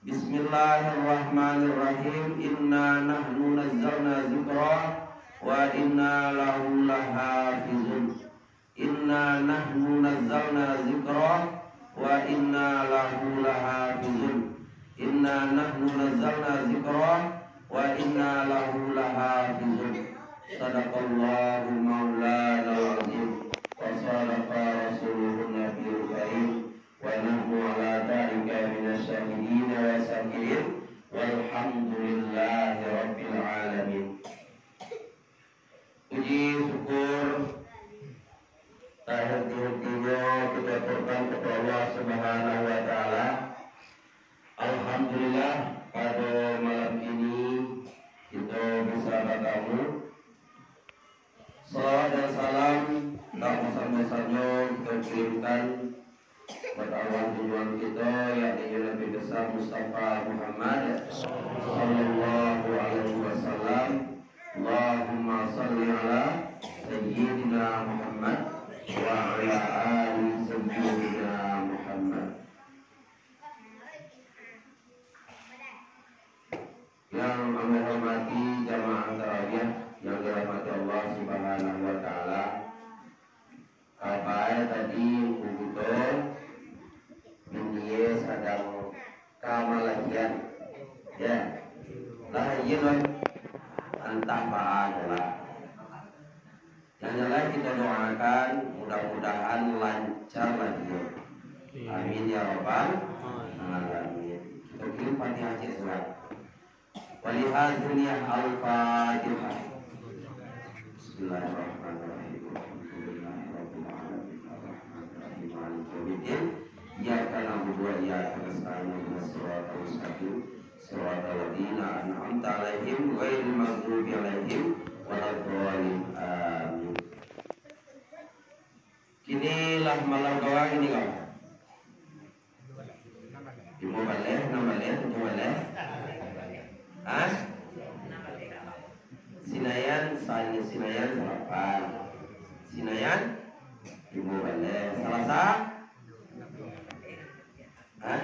Bismillahirrahmanirrahim. Inna nahnu nazzalna dzikra wa inna lahu lahafizun. Inna nahnu nazzalna dzikra wa inna lahu lahafizun. Inna nahnu nazzalna dzikra wa inna lahu lahafizun. Sadaqallahu maulana al-azim wa sadaqa rasuluhun nabiyul karim. Wa nahnu ala dhalika minasyahidin wa syakirin walhamdulillahi rabbil alamin. Puji syukur tahiyat-tahiyatnya kita aturkan kepada Allah Subhanahu wa taala. Alhamdulillah pada malam ini kita bisa bertemu. Salawat dan salam tak bersama-sama kita kirimkan bertawan tujuan kita yakni Nabi besar Mustafa Muhammad sallallahu alaihi wasallam. Allahumma salli ala sayyidina Muhammad wa ala ali sayyidina Muhammad. Yang kami hormati jamaah tarawih yang dirahmati Allah Subhanahu wa taala. Kabar tadi kita dia sedang kamalakian ya lahirun antah ba'ala. Yang jelas kita doakan mudah-mudahan lancar lagi. Amin ya rabbal alamin. Kita kirim Fatihah surat. Walihadzunya al-Fatihah. Bismillahirrahmanirrahim. Alhamdulillahirabbil alamin. Arrahmanirrahim. Maliki yaumiddin. Iyyaka na'budu wa iyyaka nasta'in. Ihdinas siratal mustaqim. Siratal ladzina an'amta 'alaihim ghairil maghdubi 'alaihim waladdallin. Amin. Kinilah malam doa ini kau. Ibu balik, nama balik, ibu balik. Ah? Sinayan, Sinayan sarapan. Sinayan, ibu balik. Salasa? Hah?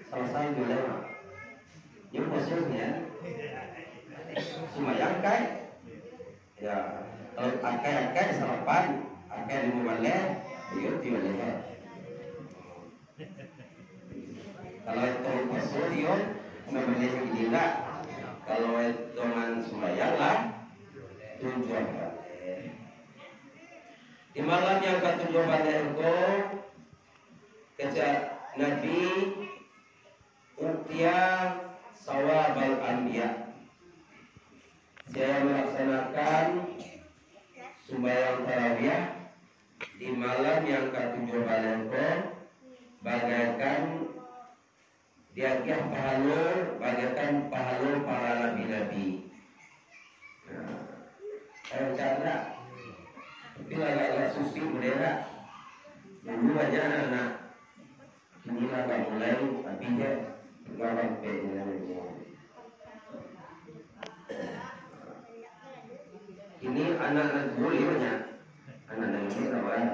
Salasa boleh mak? Yung khususnya Sumayang kai? Ya, kalau akai sarapan, akai ibu balik, yuk di balik. Kalau itu khusus yuk namanya gila. Kalau itu dengan sembahyang lah tujuan balik. Di malam yang ketujuh balik itu kejar Nabi Utia Sawabal Anbiya. Saya melaksanakan sembahyang tarawih di malam yang ketujuh balik itu bagaikan diagih pahala bagaikan pahala para nabi-nabi. Saya cara tapi agak susi berdera dulu aja anak ini agak mulai tapi dia nggak sampai ini anak-anak boleh banyak anak-anak ini rawat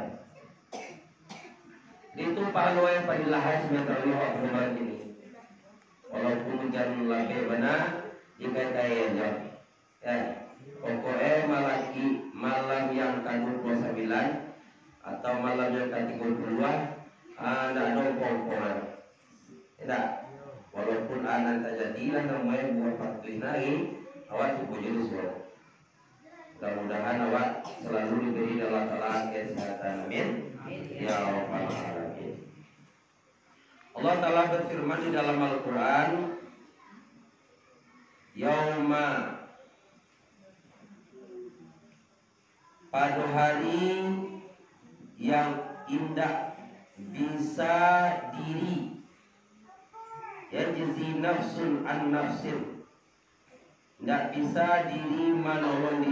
itu pahala yang paling lahir sebenarnya waktu ini. Walaupun hujan lagi benar, jika daya ya, pokoknya malam yang ke-29 atau malam yang ke-32 ada pokoknya. Tidak, walaupun anak terjadi lah namanya buat 40 hari, awak cukup jadi semua. Mudah-mudahan awak selalu diberi dalam keadaan kesehatan. Amin. Ya Rabbal alamin. Allah Ta'ala berfirman di dalam Al-Quran, Yauma, pada hari yang indah bisa diri, yajzi nafsun an nafsin, tidak bisa diri menolong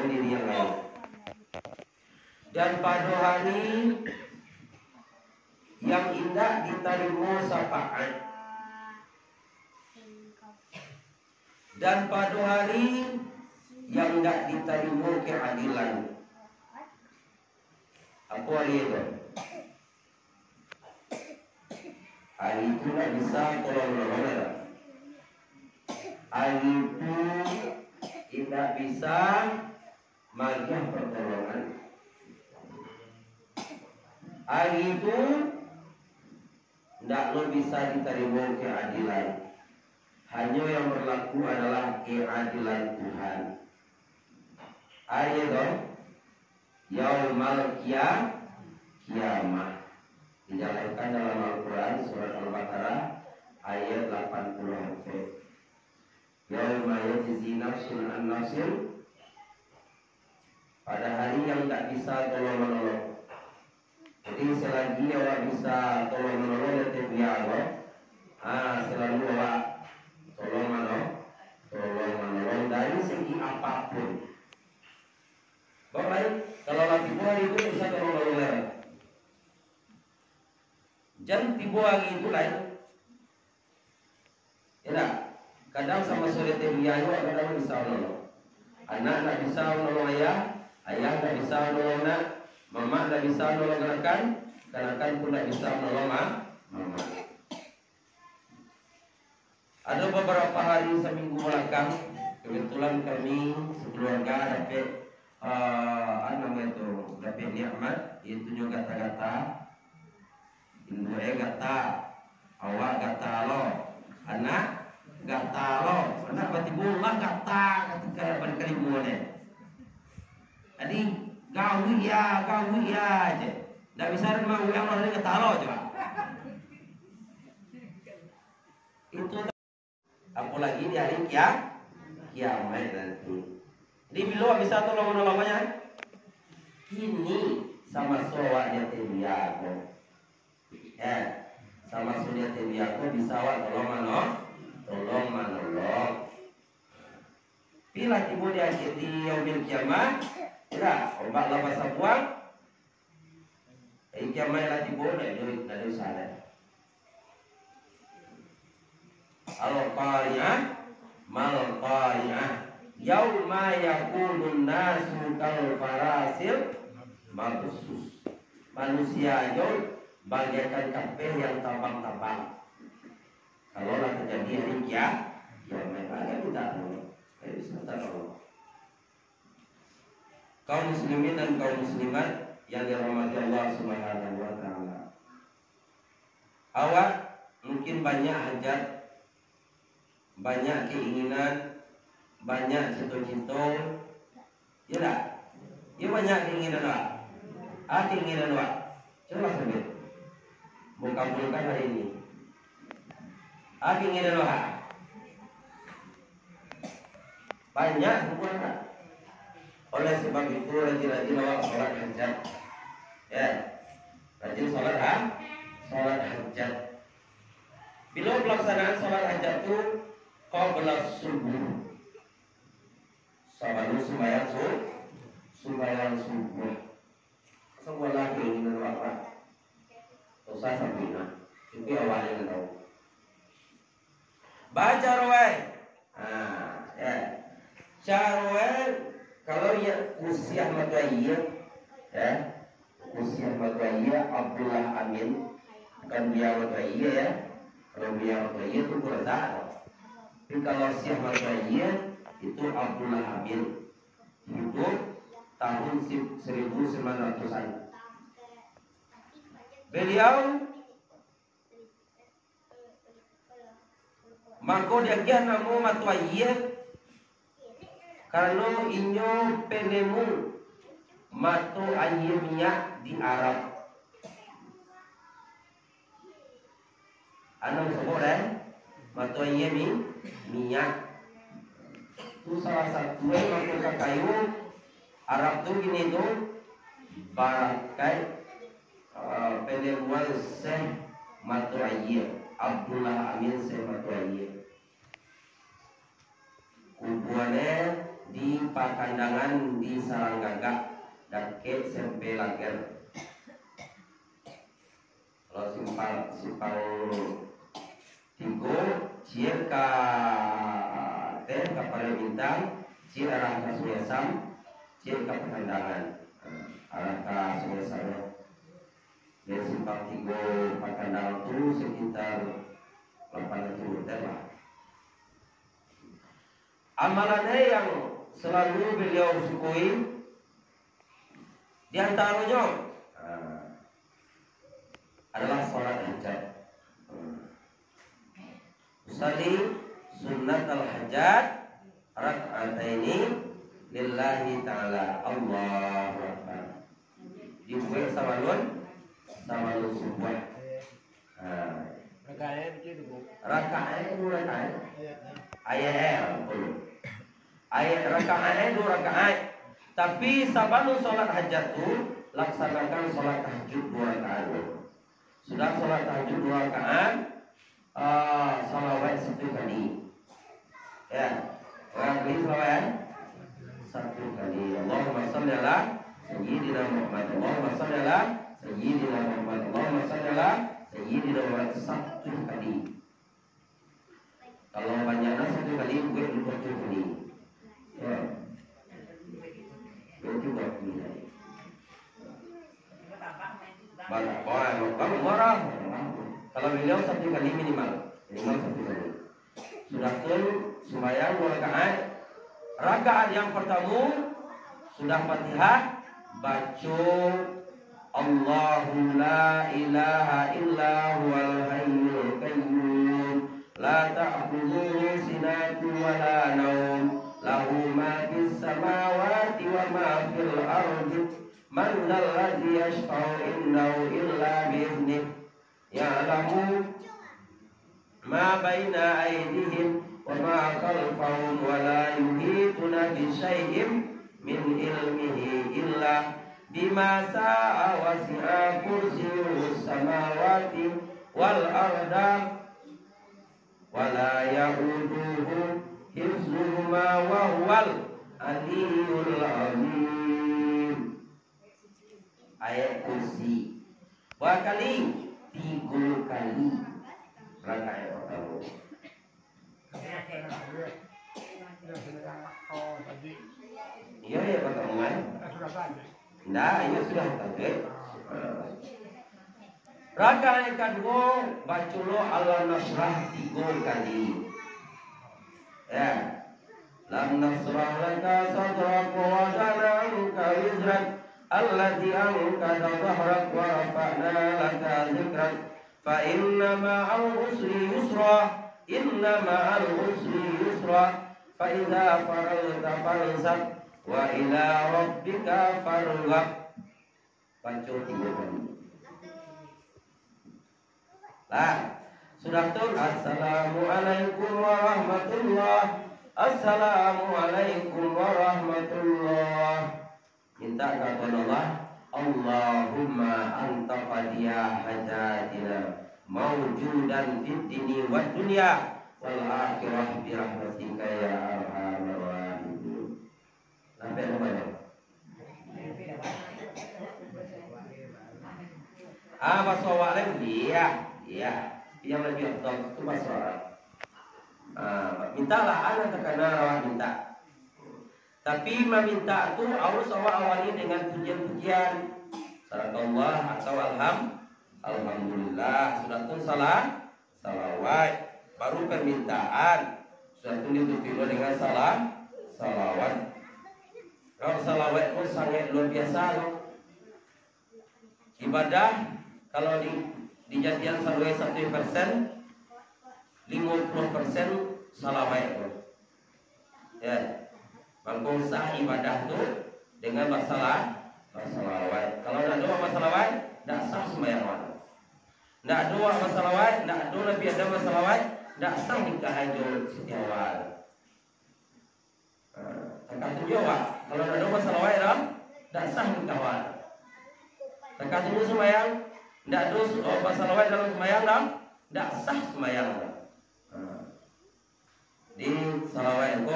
diri yang lain. Dan pada hari yang indah diterima syafaat, dan pada hari yang tidak diterima keadilan. Apa hari itu? Hari itu nggak bisa tolong menolong. Hari itu tidak bisa magiah pertolongan. Hari itu tidak lo bisa diterima keadilan. Hanya yang berlaku adalah keadilan Tuhan. Hari itu Yaumal Qiyamah dijelaskan dalam Al-Quran surat Al-Baqarah ayat 80. Yauma yajzi nafsun an nafsin, pada hari yang tak bisa tolong menolong. Jadi selagi awak bisa tolong menolong ya Allah, selalu awak tolong menolong dari segi apapun. Baik, kalau lagi buah itu bisa tolong menolong. Jangan dibuang itu lain. Ya, kadang sama sore dia itu kadang bisa menolong. Anak tak bisa menolong ayah tak bisa menolong anak, mama tak bisa menolong kanakan pun tak bisa menolong mama. Ada beberapa hari seminggu belakang, kebetulan kami sekeluarga dapat dapat nikmat, itu juga kata-kata. Ibu gata, awak gata lo, anak gata lo, anak batibullah gata ketika berkelimu ni. Jadi gawi ya aja. Tidak bisa rumah yang orang gata lo juga. Itu apalagi di hari kiamat nanti. Jadi bila bisa tolong menolongnya, ini sama soal yang terbiasa. Sama sunnah aku bisa awak tolong menolong. Bila tiba di akhir di yaumil kiamat, tidak obat lapas buang. Kiamat lah tiba dah dosa. Al-Qari'ah mal Qari'ah yauma yakunun nasu kal farasil mabsus. Manusia jauh bagaikan kapel yang tabang-tabang. Kalau lah terjadi hari kiamat, tidak tahu. Kaum muslimin dan kaum muslimat yang dirahmati Allah Subhanahu wa taala. Awak mungkin banyak hajat, banyak keinginan, banyak cita-cita. Ya tak? Ya banyak keinginan awak. Keinginan awak. Coba sebut. Kabulkan hari ini. Ingin doa. Banyak bukan. Oleh sebab itu rajin-rajin awak sholat hajat. Ya, rajin sholat hajat. Bila pelaksanaan sholat hajat itu qabla subuh. Sebelum sembahyang subuh. Semua lagi ingin apa? Usah sampina, tapi awalnya tahu. Baca rawai, Carwai kalau ya usia matwaiya, usia matwaiya Abdullah Amin, bukan dia matwaiya ya. Kalau dia matwaiya itu kurang tahu. Tapi kalau usia matwaiya itu Abdullah Amin, hidup tahun 1900-an. Beliau mako dia namo matwaiya karena inyo penemu matu ayamnya di Arab. Anu seorang matu ayami minyak itu salah satu yang mako kayu Arab tuh gini tuh barakai penemuan Syekh Matwaiya Abdullah Amin Syekh Matwaiya. Kubuannya di Pakandangan di Saranggagak dan ke SMP Lager. Kalau simpang Tigo cier ka teh kapal bintang cier arah ke Sungai Sam cier ke Pakandangan arah ke Sungai Sam. Dia simpan 3 pakandang itu sekitar 800 lah. Amalannya yang selalu beliau sukui di antaranya adalah sholat hajat. Usalli sunnat al-hajat rak'ataini lillahi ta'ala. Allahu akbar. Dibuat sama sebuah rakaat itu ayat rakaat 2 rakaat. Tapi sebelum sholat hajat itu laksanakan sholat tahajud 2 rakaat. Sudah sholat tahajud 2 rakaat, salawat 1 kali. Ya, orang beri salawat 1 kali. Allahumma shalli ala sayyidina Muhammad. Allahumma shalli ala sayyidina Muhammad. Allahumma shalli ala sayyidina Muhammad 1 kali. Kalau banyaknya 1 kali, buat 20 kali. Ya. Itu buat ini. Banyak kamu marah. Kalau beliau 1 kali minimal 1 kali. Sudah tuh sembahyang 2 rakaat. Rakaat yang pertama sudah Fatihah, baca Allahu la ilaha illa huwal hayyul qayyum la ta'khudhuhu sinatun wa la nawm lahu ma fis samawati wa ma fil ardi man dzal ladzi yashfa'u indahu illa bi'idhnihi ya'lamu ma baina aydihim wa ma khalfahum wa la yuhituna bi syai'in min ilmihi illa bima sa'a wasi'a kursiyyus samawati wal arda wa la ya'uduhu hifzuhuma wa huwal aliyyul azim. Ayat kursi berapa kali? 3 kali rakaat pertama. Iya ya pertemuan. Nah, ini sudah tahu. Rakaat yang kedua baca lo Alam Nasrah 3 kali. Ya. Lam nasrah laka sadrak wa wada'na anka wizrak alladhi anqadha dhahrak wa rafa'na laka dhikrak fa inna ma'al usri yusra inna ma'al usri yusra fa idza faragta fansab wa ila rabbika farghab. Baca 3 kali. Lah, sudah tuh Assalamualaikum warahmatullah. Assalamualaikum warahmatullah. Minta kepada Allah, Allahumma anta qadiya hajatina mawjudan fid dini wad dunya wal akhirah bi rahmatika ya arhamar rahimin. Sampai mana? Masalah dia, yang lebih afdal itu masalah. Mintalah anak terkena rawat minta. Tapi meminta itu harus awali dengan pujian-pujian. Salatullah atau alhamdulillah. Sudah itu salawat. Baru permintaan. Sudah itu ditutupi dengan salawat. Kalau salawat itu sangat luar biasa loh. Ibadah kalau dijadikan salawat 1%, 50% salawat. Ya. Bangkong sah ibadah itu dengan masalah salawat. Kalau tidak ada masalawat, tidak sah sembahyang. Tidak ada masalawat, tidak ada Nabi ada masalawat, tidak sah nikah itu setiap awal. Tekan tujuh awal. Kalau tidak ada masalawat, tidak sah nikah awal. Tekan tujuh sembahyang, tidak ada masalawat dalam sembahyang, tidak sah sembahyang. Di salawat itu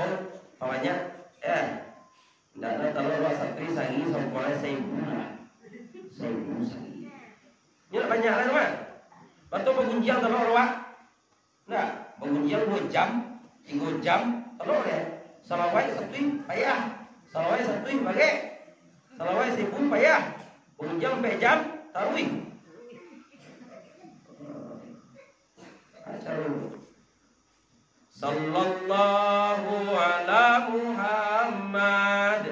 namanya tidak ada kalau luas santri sangi sampai 1000 sangi. Ini banyak lah teman. Batu pengunjian telur luak. Nah, pengunjian 2 jam, 3 jam telur ya. Salawat 1 payah. Salawat 1 pakai. Salawat 1000 payah. Pengunjian 4 jam taruh. Sallallahu ala Muhammad,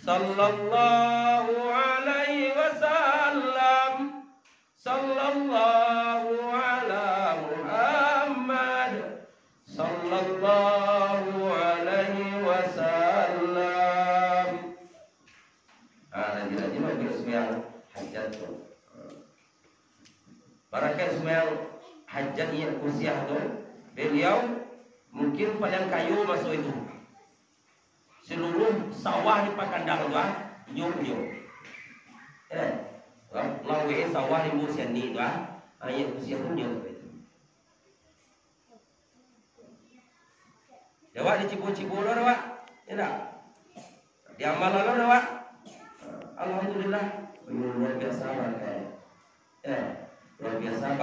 sallallahu alaihi wasallam, sallallahu ala Muhammad, sallallahu alaihi wasallam. Rajin-rajin bagi sembahyang hajat tu. Barakat sembahyang hajat yang kusiah tu, beliau mungkin padang kayu masuk itu. Seluruh sawah di Pakandang tu nyum-nyum. Lawe sawah di musim ni tu yang kusiah tu nyum itu. Dewa dicipu-cipu lo dewa, ya tak? Diamal lo dewa. Alhamdulillah, luar biasa barakat. Luar biasa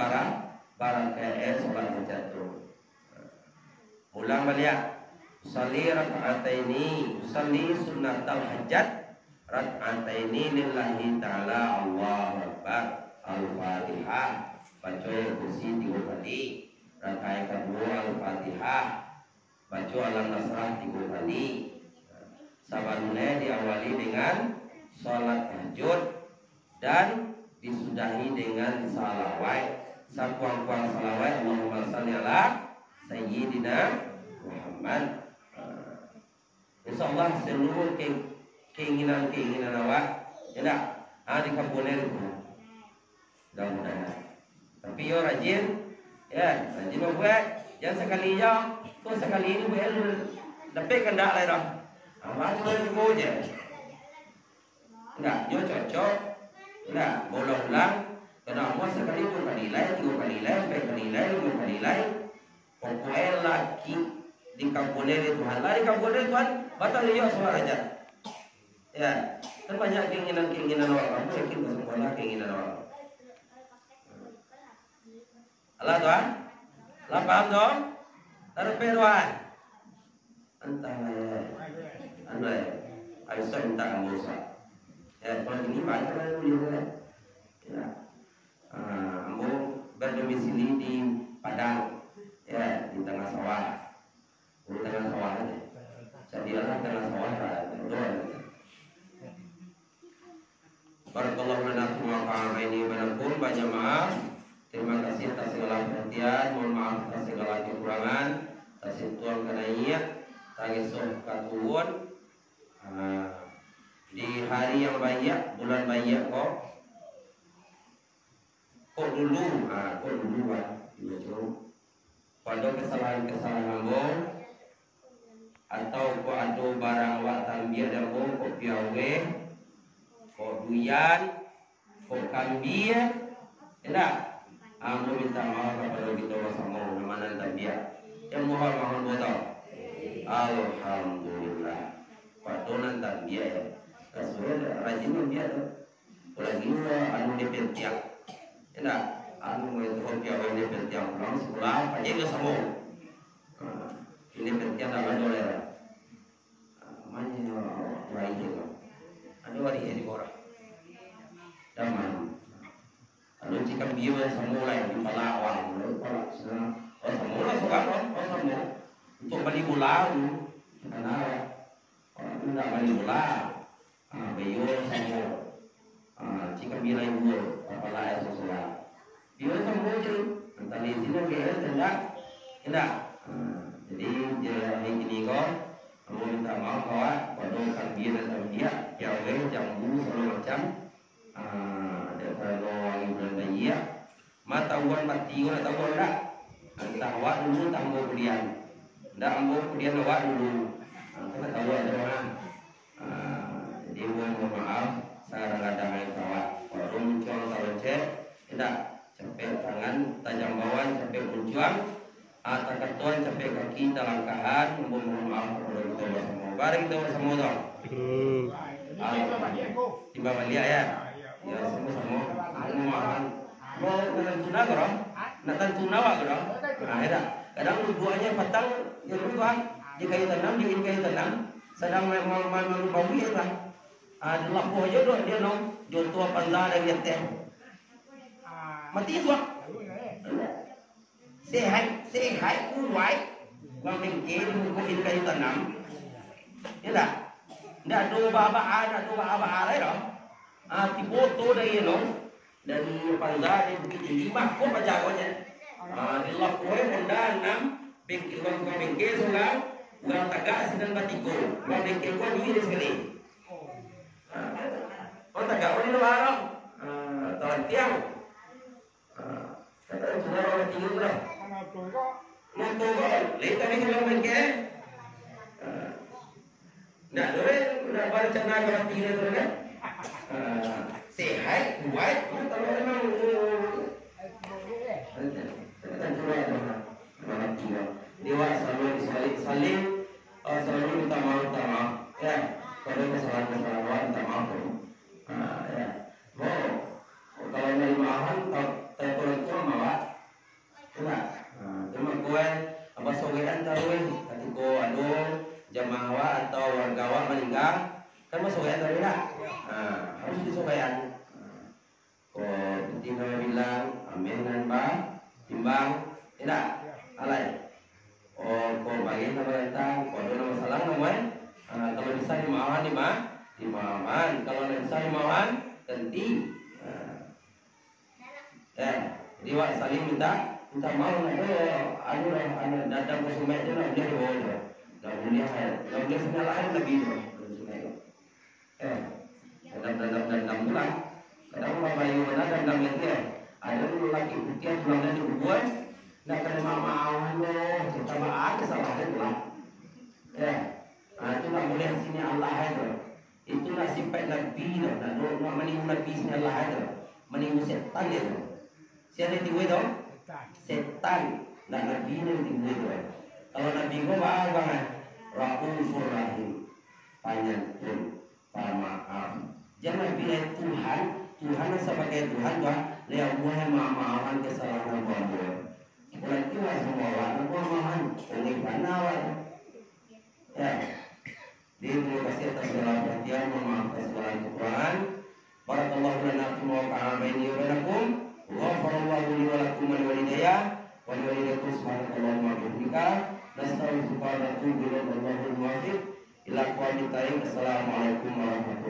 barakat solat hajat tu. Ulang balik. Usalli raka'ataini, usalli sunnatal hajat raka'ataini lillahi ta'ala Allahu Akbar. Al-Fatihah. Baca kursi 3 kali. Rakaat kedua Al-Fatihah. Baca Al-Nasrah 3 kali. Sabannya diawali dengan salat tahajud dan disudahi dengan salawat. Sakuang-kuang salawat Allahumma shalli ala Sayyidina Muhammad. InsyaAllah seluruh keinginan awak ya dikabulkan itu. Mudah-mudahan. Tapi yo rajin membuat. Jangan sekali ini buat dapat kendak lah dah. Abang tu go je. Enggak, yo cocok. Enggak, bolang-bolang. Kena awas sekali pun kali lain, 3 kali lain, 4 kali lain, 5 kali lain. Pokoknya laki dikabulkan Tuhan. Lah dikabulkan Tuhan, batal dia solat hajat. Ya, kan banyak keinginan awak. Kamu yakin bersama keinginan awak. Allah Tuhan, lah paham dong? Taruh peruan. Entah ya, Aisyah minta kamu usah. Ya, kalau ini banyak lah dulu ya. Kamu berdomisili di Padang. Ya, di tengah sawah. Di tengah sawah aja. Jadilah tengah sawah doa. Barakallahu lana wa fa'amaini banakum banyak maaf. Terima kasih atas segala perhatian. Mohon maaf atas segala kekurangan. Atas tuan kanaiya, tangisoh katuun. Di hari yang banyak, bulan banyak kok dulu pada kesalahan ambong atau ko ada barang wak tambia dan ambong ko piawe ko duyan ko kambia tidak ambong minta maaf kepada kita bersama nama tambia yang mohon botol. Alhamdulillah padonan tambia ya kasudah rajin tambia tu lagi anu dipentiak tidak anu itu piawe ini pentiak orang sekolah aja ke sama ini pentiak dalam dollar mana lain juga ada wari di orang daman anu jika biar semula yang di Palawang semula sekarang semua untuk beli bola karena tidak beli bola biar semua jika biar ibu kepala sesuatu biar semua tu antara di sini tidak jadi hari ini kau kamu minta maaf kawan pada kan biar dan dia jauh jambu segala macam daripada orang bulan dia mata uang mati orang tahu tak entah awak dulu tak mau kemudian tidak mau kemudian awak dulu kita tahu ada orang jadi mohon maaf saya kadang-kadang yang awak kalau muncul tahu cek tidak sampai tangan tajam bawah sampai berjuang atas ketuan sampai kaki langkahan mohon maaf kepada kita bersama bareng kita bersama dong tiba balik ya sama-sama aku mau tuna korang nak tuna wak korang ada kadang duanya patang ya tuan di kayu tanam di kayu tanam sedang memang bawi ya kan ada lapu aja doh dia nong jual tua pandang dan dia teh mati suak sehat kuat. Orang bengkel mungkin kayu tanam. Yalah. Ndak do baba lai dong. Ti foto dari no. Dari pangga dari bukit tinggi mah kok pajagonya. Di lokoi Honda 6 bengkel seorang uang tagak sedang batiko. Uang bengkel gua duit sekali. Oh tagak ini barang. Tahun tiang. Kata cuma orang tinggi lah. Motor kan, lihat tadi kalau bengkel. Nah, udah baca naga tinggi tu kan. Sehat, kuat. Kalau memang dewa saling selalu minta maaf ya kalau kesalahan minta maaf ya kalau dari maafan kalau itu maaf enggak cuma kue apa sogean taruh ketika aduh jamaah atau wargawan meninggal kan masuk sogean taruh enggak harus disogean kok tinggal bilang amin dan timbang tidak alai kok bagian pemerintah kok ada masalah namanya kalau bisa dimaafkan kalau tidak bisa dimaafkan ganti ya jadi wak saling minta maaf ada datang ke sungai itu lah dia bawa dah boleh sungai lain lagi dandam pulang kadang orang bayi mana dandam lagi ada lelaki putih yang pulang dari Ubuan nak kena maaf kita maaf kesalahan pulang ya itu nak boleh sini Allah itu nak sifat Nabi nak menipu Nabi sini Allah menipu setan itu siapa yang tipu itu setan nak Nabi yang tipu itu kalau Nabi gua maaf banget Rahufur Rahim penyantun pemaaf jangan bilang Tuhan sebagai Tuhan dia boleh maafkan kesalahan hamba. Berarti semua orang maafkan oleh panawat. Ya. Terima kasih atas segala perhatian memaafkan segala kekurangan. Barakallahu lana fi ma qala baini wa bainakum. Ghafarallahu li wa lakum wa walidayya wa li walidakum subhanallahi wa bihamdika. Nastaghfiruka wa natubu ilaik. Allahul muwaffiq ila aqwamit thariq. Assalamualaikum warahmatullahi wabarakatuh.